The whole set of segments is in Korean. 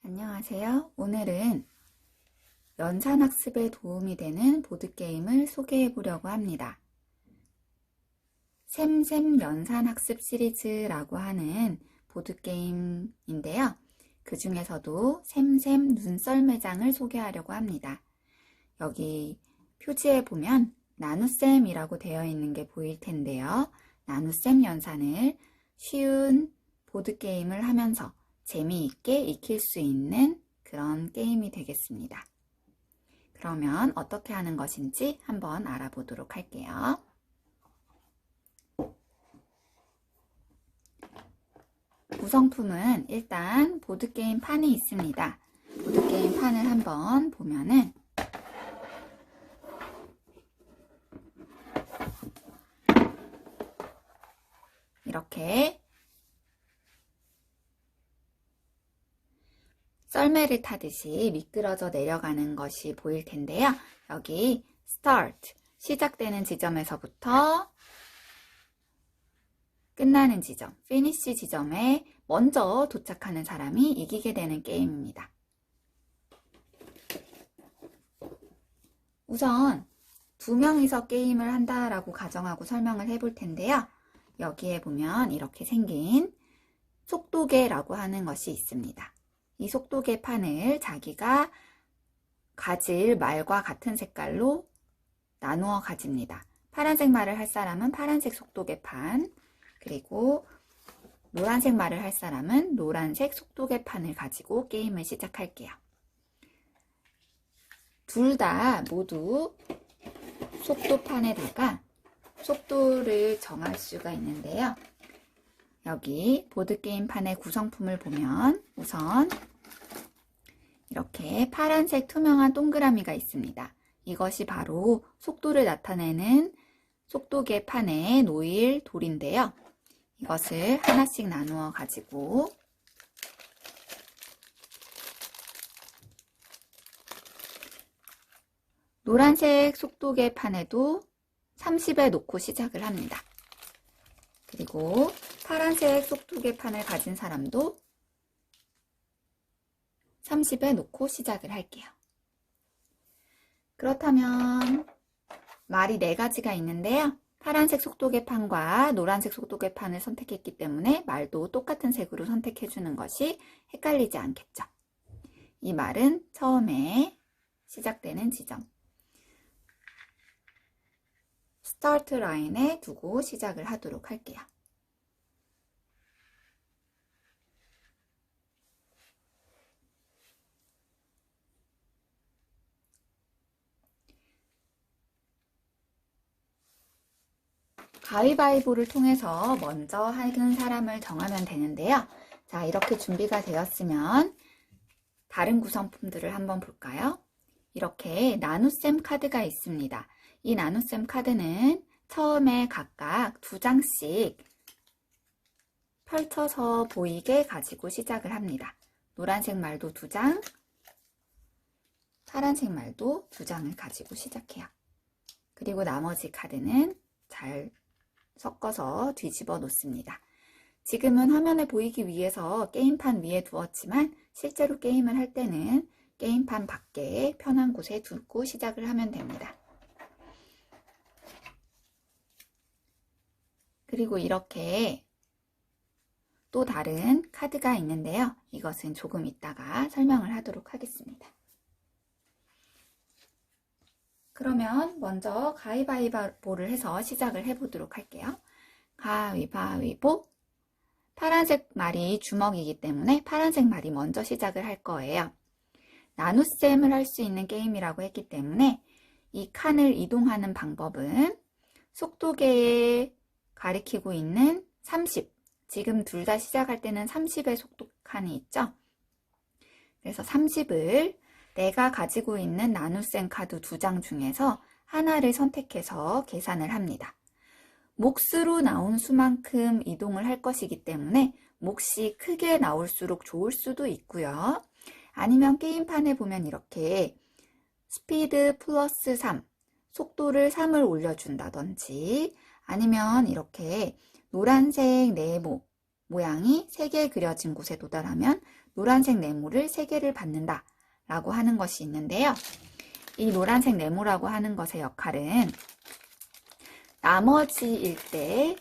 안녕하세요. 오늘은 연산학습에 도움이 되는 보드게임을 소개해 보려고 합니다. 샘샘 연산학습 시리즈라고 하는 보드게임인데요. 그 중에서도 샘샘 눈썰매장을 소개하려고 합니다. 여기 표지에 보면 나눗셈이라고 되어 있는 게 보일 텐데요. 나눗셈 연산을 쉬운 보드게임을 하면서 재미있게 익힐 수 있는 그런 게임이 되겠습니다. 그러면 어떻게 하는 것인지 한번 알아보도록 할게요. 구성품은 일단 보드게임 판이 있습니다. 보드게임 판을 한번 보면은 이렇게 썰매를 타듯이 미끄러져 내려가는 것이 보일 텐데요. 여기 start, 시작되는 지점에서부터 끝나는 지점, finish 지점에 먼저 도착하는 사람이 이기게 되는 게임입니다. 우선 2명이서 게임을 한다라고 가정하고 설명을 해볼 텐데요. 여기에 보면 이렇게 생긴 속도계라고 하는 것이 있습니다. 이 속도계 판을 자기가 가질 말과 같은 색깔로 나누어 가집니다. 파란색 말을 할 사람은 파란색 속도계 판, 그리고 노란색 말을 할 사람은 노란색 속도계 판을 가지고 게임을 시작할게요. 둘 다 모두 속도판에다가 속도를 정할 수가 있는데요. 여기 보드게임판의 구성품을 보면 우선 이렇게 파란색 투명한 동그라미가 있습니다. 이것이 바로 속도를 나타내는 속도계 판에 놓일 돌인데요. 이것을 하나씩 나누어 가지고 노란색 속도계 판에도 30에 놓고 시작을 합니다. 그리고 파란색 속도계 판을 가진 사람도 30에 놓고 시작을 할게요. 그렇다면 말이 4가지가 있는데요. 파란색 속도계 판과 노란색 속도계 판을 선택했기 때문에 말도 똑같은 색으로 선택해 주는 것이 헷갈리지 않겠죠. 이 말은 처음에 시작되는 지점 스타트 라인에 두고 시작을 하도록 할게요. 가위바위보를 통해서 먼저 하는 사람을 정하면 되는데요. 자, 이렇게 준비가 되었으면 다른 구성품들을 한번 볼까요? 이렇게 나눗셈 카드가 있습니다. 이 나눗셈 카드는 처음에 각각 2장씩 펼쳐서 보이게 가지고 시작을 합니다. 노란색 말도 2장, 파란색 말도 2장을 가지고 시작해요. 그리고 나머지 카드는 잘 섞어서 뒤집어 놓습니다. 지금은 화면에 보이기 위해서 게임판 위에 두었지만 실제로 게임을 할 때는 게임판 밖에 편한 곳에 두고 시작을 하면 됩니다. 그리고 이렇게 또 다른 카드가 있는데요. 이것은 조금 이따가 설명을 하도록 하겠습니다. 그러면 먼저 가위바위보를 해서 시작을 해보도록 할게요. 가위바위보. 파란색 말이 주먹이기 때문에 파란색 말이 먼저 시작을 할 거예요. 나눗셈을 할 수 있는 게임이라고 했기 때문에 이 칸을 이동하는 방법은 속도계에 가리키고 있는 30. 지금 둘 다 시작할 때는 30의 속도 칸이 있죠. 그래서 30을 내가 가지고 있는 나눗셈 카드 2장 중에서 하나를 선택해서 계산을 합니다. 몫으로 나온 수만큼 이동을 할 것이기 때문에 몫이 크게 나올수록 좋을 수도 있고요. 아니면 게임판에 보면 이렇게 스피드 플러스 3, 속도를 3을 올려준다든지 아니면 이렇게 노란색 네모 모양이 3개 그려진 곳에 도달하면 노란색 네모를 3개를 받는다 라고 하는 것이 있는데요. 이 노란색 네모라고 하는 것의 역할은 나머지일 때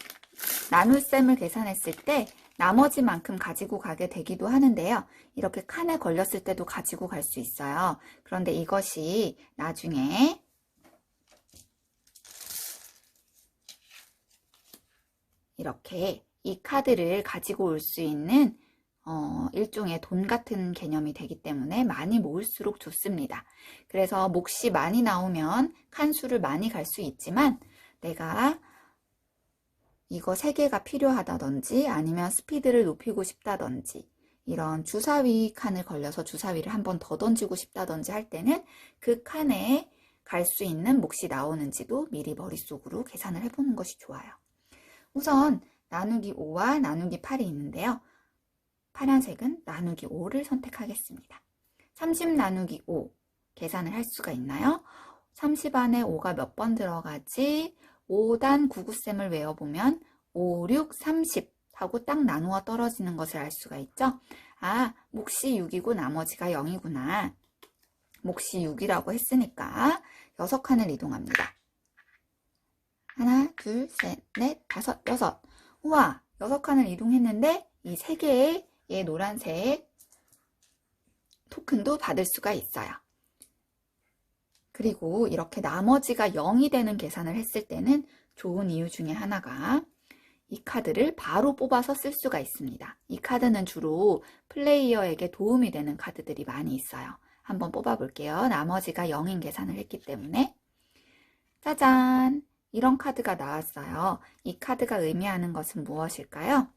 나눗셈을 계산했을 때 나머지만큼 가지고 가게 되기도 하는데요. 이렇게 칸에 걸렸을 때도 가지고 갈 수 있어요. 그런데 이것이 나중에 이렇게 이 카드를 가지고 올 수 있는 일종의 돈 같은 개념이 되기 때문에 많이 모을수록 좋습니다. 그래서 몫이 많이 나오면 칸수를 많이 갈 수 있지만 내가 이거 3개가 필요하다든지 아니면 스피드를 높이고 싶다든지 이런 주사위 칸을 걸려서 주사위를 한 번 더 던지고 싶다든지 할 때는 그 칸에 갈 수 있는 몫이 나오는지도 미리 머릿속으로 계산을 해보는 것이 좋아요. 우선 나누기 5와 나누기 8이 있는데요. 파란색은 나누기 5를 선택하겠습니다. 30 나누기 5 계산을 할 수가 있나요? 30 안에 5가 몇 번 들어가지? 5단 9구셈을 외워보면 5, 6, 30 하고 딱 나누어 떨어지는 것을 알 수가 있죠. 아, 몫이 6이고 나머지가 0이구나. 몫이 6이라고 했으니까 6칸을 이동합니다. 하나, 둘, 셋, 넷, 다섯, 여섯. 우와, 6칸을 이동했는데 이 3개의 노란색 토큰도 받을 수가 있어요. 그리고 이렇게 나머지가 0이 되는 계산을 했을 때는 좋은 이유 중에 하나가 이 카드를 바로 뽑아서 쓸 수가 있습니다. 이 카드는 주로 플레이어에게 도움이 되는 카드들이 많이 있어요. 한번 뽑아 볼게요. 나머지가 0인 계산을 했기 때문에. 짜잔! 이런 카드가 나왔어요. 이 카드가 의미하는 것은 무엇일까요?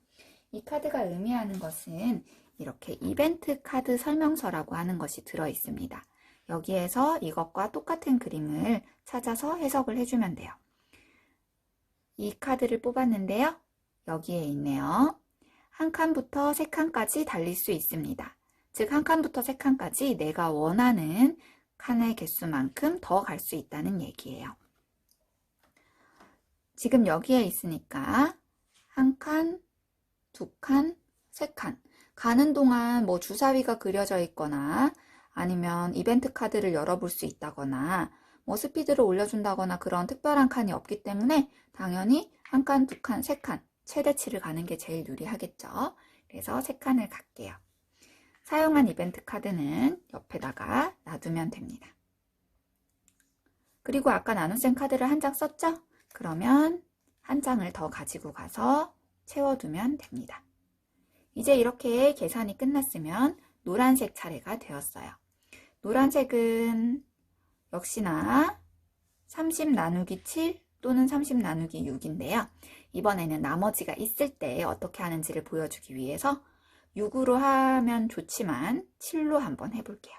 이 카드가 의미하는 것은 이렇게 이벤트 카드 설명서라고 하는 것이 들어 있습니다. 여기에서 이것과 똑같은 그림을 찾아서 해석을 해주면 돼요. 이 카드를 뽑았는데요. 여기에 있네요. 한 칸부터 3칸까지 달릴 수 있습니다. 즉, 한 칸부터 3칸까지 내가 원하는 칸의 개수만큼 더 갈 수 있다는 얘기예요. 지금 여기에 있으니까 한 칸, 2칸, 3칸 가는 동안 뭐 주사위가 그려져 있거나 아니면 이벤트 카드를 열어볼 수 있다거나 뭐 스피드를 올려준다거나 그런 특별한 칸이 없기 때문에 당연히 한 칸, 2칸, 3칸 최대치를 가는 게 제일 유리하겠죠. 그래서 3칸을 갈게요. 사용한 이벤트 카드는 옆에다가 놔두면 됩니다. 그리고 아까 나눗셈 카드를 한 장 썼죠? 그러면 한 장을 더 가지고 가서 채워두면 됩니다. 이제 이렇게 계산이 끝났으면 노란색 차례가 되었어요. 노란색은 역시나 30 나누기 7 또는 30 나누기 6인데요. 이번에는 나머지가 있을 때 어떻게 하는지를 보여주기 위해서 6으로 하면 좋지만 7로 한번 해볼게요.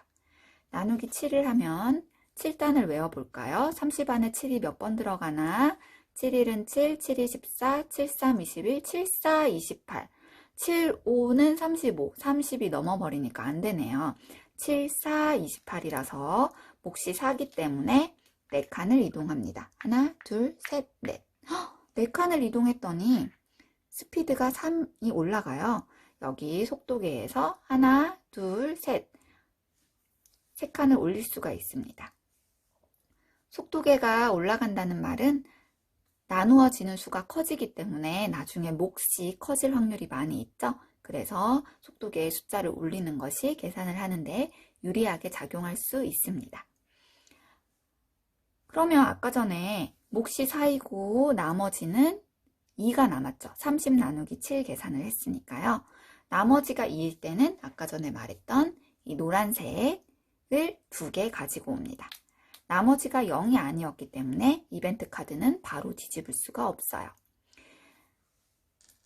나누기 7을 하면 7단을 외워볼까요? 30 안에 7이 몇 번 들어가나? 7일은 7, 7이 14, 7, 3, 21, 7, 4, 28. 7, 5는 35, 30이 넘어버리니까 안 되네요. 7, 4, 28이라서 몫이 4기 때문에 4칸을 이동합니다. 하나, 둘, 셋, 넷. 4칸을 이동했더니 스피드가 3이 올라가요. 여기 속도계에서 하나, 둘, 셋. 3칸을 올릴 수가 있습니다. 속도계가 올라간다는 말은 나누어지는 수가 커지기 때문에 나중에 몫이 커질 확률이 많이 있죠. 그래서 속도계의 숫자를 올리는 것이 계산을 하는데 유리하게 작용할 수 있습니다. 그러면 아까 전에 몫이 4이고 나머지는 2가 남았죠. 30 나누기 7 계산을 했으니까요. 나머지가 2일 때는 아까 전에 말했던 이 노란색을 2개 가지고 옵니다. 나머지가 0이 아니었기 때문에 이벤트 카드는 바로 뒤집을 수가 없어요.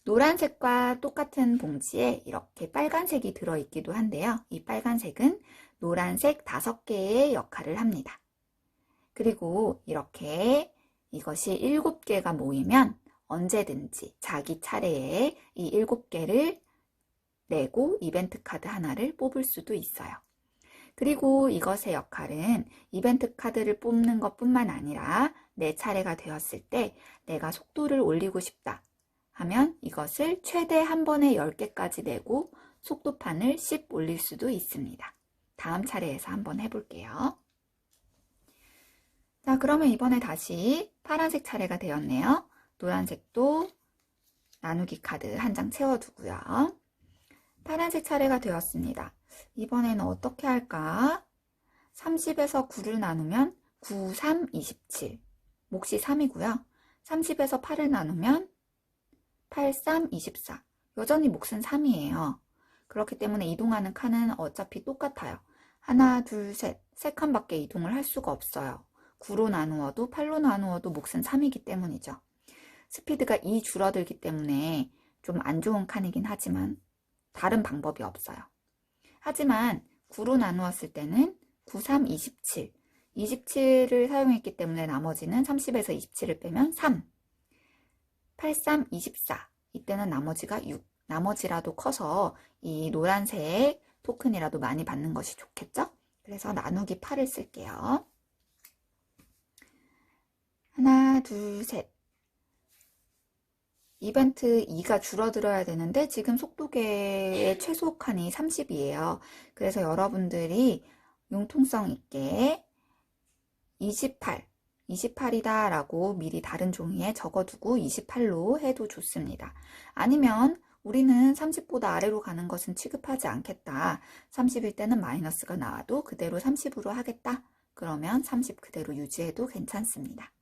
노란색과 똑같은 봉지에 이렇게 빨간색이 들어있기도 한데요. 이 빨간색은 노란색 5개의 역할을 합니다. 그리고 이렇게 이것이 7개가 모이면 언제든지 자기 차례에 이 7개를 내고 이벤트 카드 하나를 뽑을 수도 있어요. 그리고 이것의 역할은 이벤트 카드를 뽑는 것뿐만 아니라 내 차례가 되었을 때 내가 속도를 올리고 싶다 하면 이것을 최대 한 번에 10개까지 내고 속도판을 10 올릴 수도 있습니다. 다음 차례에서 한번 해볼게요. 자, 그러면 이번에 다시 파란색 차례가 되었네요. 노란색도 나누기 카드 한 장 채워두고요. 파란색 차례가 되었습니다. 이번에는 어떻게 할까? 30에서 9를 나누면 9, 3, 27. 몫이 3이고요. 30에서 8을 나누면 8, 3, 24. 여전히 몫은 3이에요. 그렇기 때문에 이동하는 칸은 어차피 똑같아요. 하나, 둘, 셋. 3칸밖에 이동을 할 수가 없어요. 9로 나누어도 8로 나누어도 몫은 3이기 때문이죠. 스피드가 2 줄어들기 때문에 좀 안 좋은 칸이긴 하지만 다른 방법이 없어요. 하지만 9로 나누었을 때는 9, 3, 27. 27을 사용했기 때문에 나머지는 30에서 27을 빼면 3. 8, 3, 24. 이때는 나머지가 6. 나머지라도 커서 이 노란색 토큰이라도 많이 받는 것이 좋겠죠? 그래서 나누기 8을 쓸게요. 하나, 둘, 셋. 이벤트 2가 줄어들어야 되는데 지금 속도계의 최소 칸이 30이에요. 그래서 여러분들이 융통성 있게 28이다 라고 미리 다른 종이에 적어두고 28로 해도 좋습니다. 아니면 우리는 30보다 아래로 가는 것은 취급하지 않겠다. 30일 때는 마이너스가 나와도 그대로 30으로 하겠다. 그러면 30 그대로 유지해도 괜찮습니다.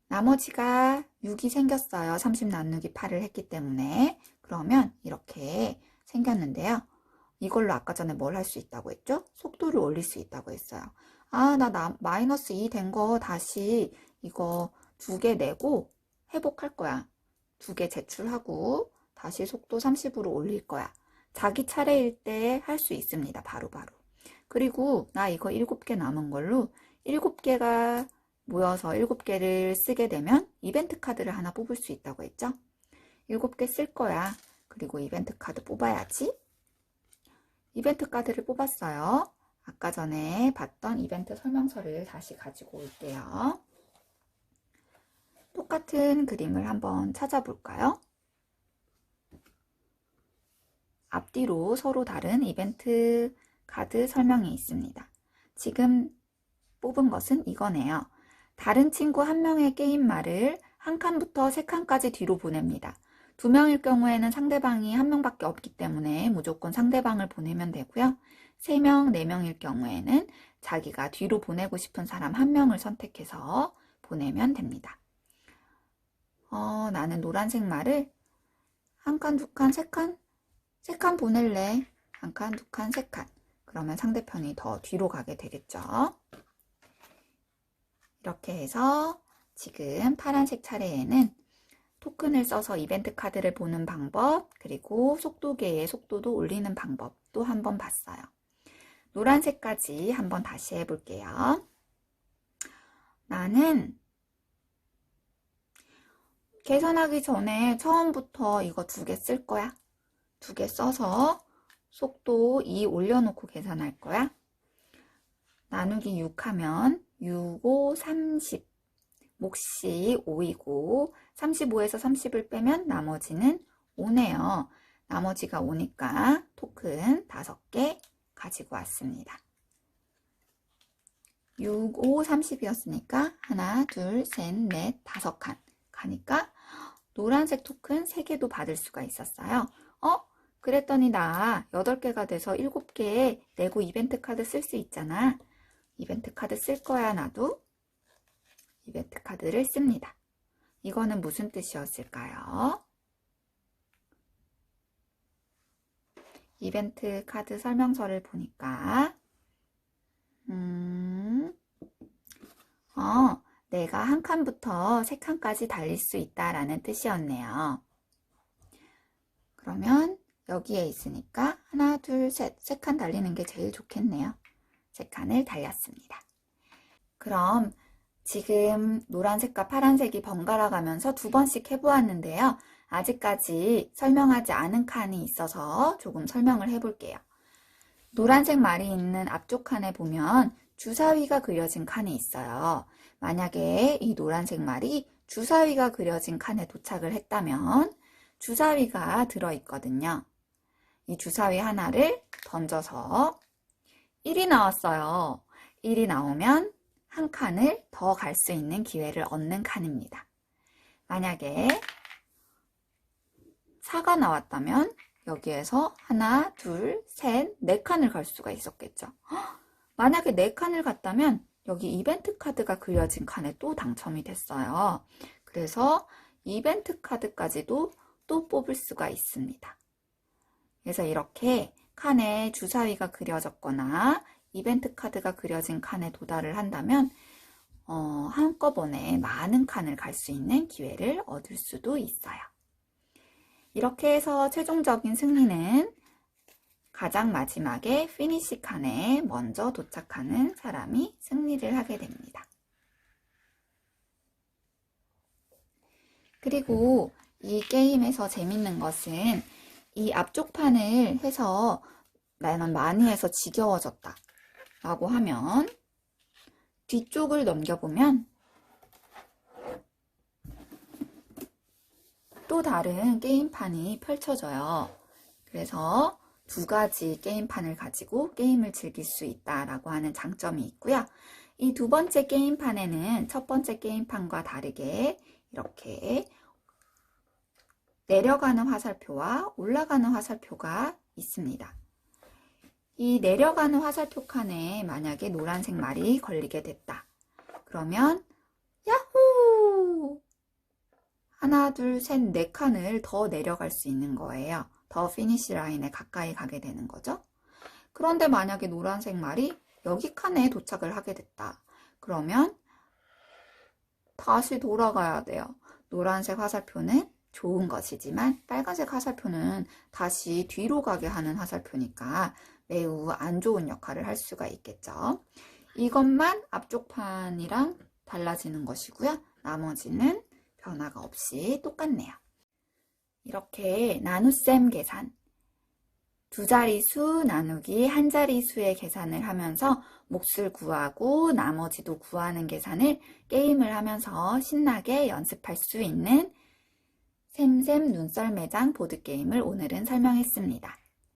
나머지가 6이 생겼어요. 30 나누기 8을 했기 때문에. 그러면 이렇게 생겼는데요. 이걸로 아까 전에 뭘 할 수 있다고 했죠? 속도를 올릴 수 있다고 했어요. 아, 나 마이너스 2 된 거 다시 이거 2개 내고 회복할 거야. 2개 제출하고 다시 속도 30으로 올릴 거야. 자기 차례일 때 할 수 있습니다. 바로바로. 그리고 나 이거 7개 남은 걸로 7개가 모여서 7개를 쓰게 되면 이벤트 카드를 하나 뽑을 수 있다고 했죠? 7개 쓸 거야. 그리고 이벤트 카드 뽑아야지. 이벤트 카드를 뽑았어요. 아까 전에 봤던 이벤트 설명서를 다시 가지고 올게요. 똑같은 그림을 한번 찾아볼까요? 앞뒤로 서로 다른 이벤트 카드 설명이 있습니다. 지금 뽑은 것은 이거네요. 다른 친구 한 명의 게임 말을 한 칸부터 3칸까지 뒤로 보냅니다. 2명일 경우에는 상대방이 한 명밖에 없기 때문에 무조건 상대방을 보내면 되고요. 3명, 4명일 경우에는 자기가 뒤로 보내고 싶은 사람 한 명을 선택해서 보내면 됩니다. 나는 노란색 말을 한 칸, 2칸, 3칸? 3칸 보낼래. 한 칸, 2칸, 3칸. 그러면 상대편이 더 뒤로 가게 되겠죠. 이렇게 해서 지금 파란색 차례에는 토큰을 써서 이벤트 카드를 보는 방법, 그리고 속도계의 속도도 올리는 방법도 한번 봤어요. 노란색까지 한번 다시 해볼게요. 나는 계산하기 전에 처음부터 이거 2개 쓸 거야. 2개 써서 속도 2 올려놓고 계산할 거야. 나누기 6 하면 6, 5, 30. 몫이 5이고 35에서 30을 빼면 나머지는 5네요. 나머지가 5니까 토큰 5개 가지고 왔습니다. 6, 5, 30이었으니까 하나, 둘, 셋, 넷, 5칸 가니까 노란색 토큰 3개도 받을 수가 있었어요. 그랬더니 나 8개가 돼서 7개 내고 이벤트 카드 쓸 수 있잖아. 이벤트 카드 쓸 거야, 나도. 이벤트 카드를 씁니다. 이거는 무슨 뜻이었을까요? 이벤트 카드 설명서를 보니까 내가 한 칸부터 3칸까지 달릴 수 있다라는 뜻이었네요. 그러면 여기에 있으니까 하나, 둘, 셋, 3칸 달리는 게 제일 좋겠네요. 3칸을 달렸습니다. 그럼 지금 노란색과 파란색이 번갈아 가면서 2번씩 해보았는데요. 아직까지 설명하지 않은 칸이 있어서 조금 설명을 해볼게요. 노란색 말이 있는 앞쪽 칸에 보면 주사위가 그려진 칸이 있어요. 만약에 이 노란색 말이 주사위가 그려진 칸에 도착을 했다면 주사위가 들어있거든요. 이 주사위 하나를 던져서 1이 나왔어요. 1이 나오면 한 칸을 더 갈 수 있는 기회를 얻는 칸입니다. 만약에 4가 나왔다면 여기에서 하나, 둘, 셋, 네 칸을 갈 수가 있었겠죠. 만약에 네 칸을 갔다면 여기 이벤트 카드가 그려진 칸에 또 당첨이 됐어요. 그래서 이벤트 카드까지도 또 뽑을 수가 있습니다. 그래서 이렇게 칸에 주사위가 그려졌거나 이벤트 카드가 그려진 칸에 도달을 한다면 한꺼번에 많은 칸을 갈 수 있는 기회를 얻을 수도 있어요. 이렇게 해서 최종적인 승리는 가장 마지막에 피니시 칸에 먼저 도착하는 사람이 승리를 하게 됩니다. 그리고 이 게임에서 재밌는 것은 이 앞쪽 판을 해서 나는 많이 해서 지겨워졌다 라고 하면 뒤쪽을 넘겨보면 또 다른 게임판이 펼쳐져요. 그래서 두 가지 게임판을 가지고 게임을 즐길 수 있다라고 하는 장점이 있고요. 이 두 번째 게임판에는 첫 번째 게임판과 다르게 이렇게 내려가는 화살표와 올라가는 화살표가 있습니다. 이 내려가는 화살표 칸에 만약에 노란색 말이 걸리게 됐다. 그러면 야호! 하나, 둘, 셋, 네 칸을 더 내려갈 수 있는 거예요. 더 피니시 라인에 가까이 가게 되는 거죠. 그런데 만약에 노란색 말이 여기 칸에 도착을 하게 됐다. 그러면 다시 돌아가야 돼요. 노란색 화살표는 좋은 것이지만 빨간색 화살표는 다시 뒤로 가게 하는 화살표니까 매우 안 좋은 역할을 할 수가 있겠죠. 이것만 앞쪽 판이랑 달라지는 것이고요. 나머지는 변화가 없이 똑같네요. 이렇게 나눗셈 계산, 두 자릿수 나누기 한 자릿수의 계산을 하면서 몫을 구하고 나머지도 구하는 계산을 게임을 하면서 신나게 연습할 수 있는 샘샘 눈썰매장 보드게임을 오늘은 설명했습니다.